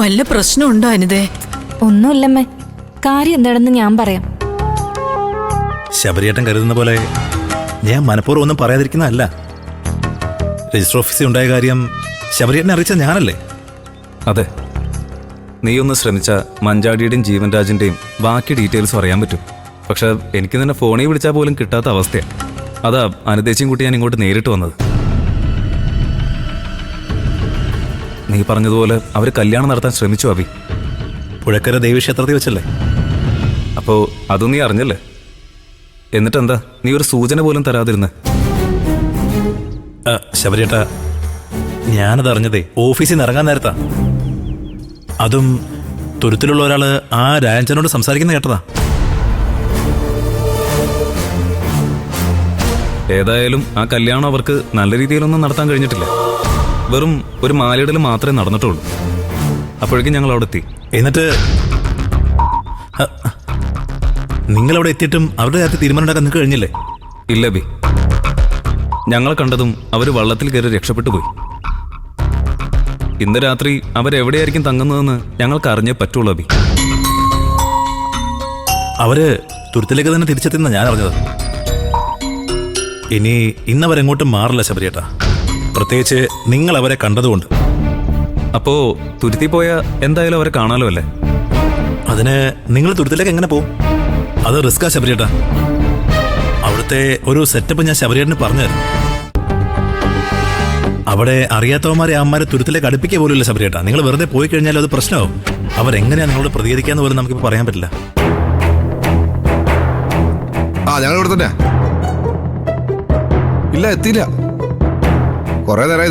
വല്ല പ്രശ്നമുണ്ടോ അനിതേ? ഒന്നുമില്ലമ്മേ, കാര്യം എന്താണെന്ന് ഞാൻ പറയാം. ശബരിയേട്ടൻ കരുതുന്ന പോലെ ഞാൻ മനഃപൂർവ്വം ഒന്നും പറയാതിരിക്കുന്നതല്ല. രജിസ്റ്റർ ഓഫീസിൽ ഉണ്ടായ കാര്യം ശബരിയേട്ടനെ അറിയിച്ച ഞാനല്ലേ? അതെ, നീ ഒന്ന് ശ്രമിച്ച മഞ്ചാടിയുടെയും ജീവൻ രാജിന്റെയും ബാക്കി ഡീറ്റെയിൽസ് അറിയാൻ പറ്റും. പക്ഷെ എനിക്ക് തന്നെ ഫോണിൽ വിളിച്ചാൽ പോലും കിട്ടാത്ത അവസ്ഥയാണ്. അതാ അനുദേശിയും കൂട്ടി ഞാൻ ഇങ്ങോട്ട് നേരിട്ട് വന്നത്. നീ പറഞ്ഞതുപോലെ അവർ കല്യാണം നടത്താൻ ശ്രമിച്ചു അഭി. പുഴക്കര ദേവീക്ഷേത്രത്തിൽ വെച്ചല്ലേ? അപ്പോൾ അതും നീ അറിഞ്ഞല്ലേ? എന്നിട്ടെന്താ നീ ഒരു സൂചന പോലും തരാതിരുന്ന്? ശബരിയേട്ട, ഞാനത് അറിഞ്ഞതേ ഓഫീസിൽ നിന്ന് ഇറങ്ങാൻ നേരത്താ. അതും തുരുത്തിലുള്ള ഒരാള് ആ രാജനോട് സംസാരിക്കുന്ന കേട്ടതാ. ഏതായാലും ആ കല്യാണം അവർക്ക് നല്ല രീതിയിലൊന്നും നടത്താൻ കഴിഞ്ഞിട്ടില്ല. വെറും ഒരു മാലയിടൽ മാത്രമേ നടന്നിട്ടുള്ളൂ. അപ്പോഴേക്കും ഞങ്ങൾ അവിടെ എത്തി. എന്നിട്ട് നിങ്ങളവിടെ എത്തിയിട്ടും അവരുടെ കാര്യത്തിൽ തീരുമാനം ഉണ്ടാക്കാൻ നിങ്ങൾക്ക് കഴിഞ്ഞില്ലേ? ഇല്ല ബി, ഞങ്ങളെ കണ്ടതും അവർ വള്ളത്തിൽ കയറി രക്ഷപ്പെട്ടു പോയി. ഇന്ന് രാത്രി അവരെവിടെയായിരിക്കും തങ്ങുന്നതെന്ന് ഞങ്ങൾക്ക് അറിഞ്ഞേ പറ്റുള്ളൂ അബി. അവര് തുരുത്തിലേക്ക് തന്നെ തിരിച്ചെത്തുന്ന ഞാൻ അറിഞ്ഞത്. ഇനി ഇന്നവരെങ്ങോട്ടും മാറില്ല ശബരിയേട്ടാ, പ്രത്യേകിച്ച് നിങ്ങൾ അവരെ കണ്ടതുകൊണ്ട്. അപ്പോ തുരുത്തി പോയാൽ എന്തായാലും അവരെ കാണാലോ അല്ലേ? അതിന് നിങ്ങൾ തുരുത്തിലേക്ക് എങ്ങനെ പോകും? അത് റിസ്ക്കാ ശബരിയേട്ടാ. അവിടുത്തെ ഒരു സെറ്റപ്പ് ഞാൻ ശബരിയേട്ടന് പറഞ്ഞു തരും. അവിടെ അറിയാത്തവന്മാരെ അമ്മമാരെ തുരുത്തിലേക്ക് അടുപ്പിക്കുക പോലുമില്ല ശബരിയേട്ടാ. നിങ്ങൾ വെറുതെ പോയി കഴിഞ്ഞാൽ അത് പ്രശ്നമാവും. അവരെങ്ങനെയാ നിങ്ങളോട് പ്രതികരിക്കാന്ന് പോലും നമുക്കിപ്പോൾ പറയാൻ പറ്റില്ല. ഞങ്ങൾ ഇവിടെ തന്നെ ഇല്ല, എത്തിയില്ല. കുറെ നേരമായി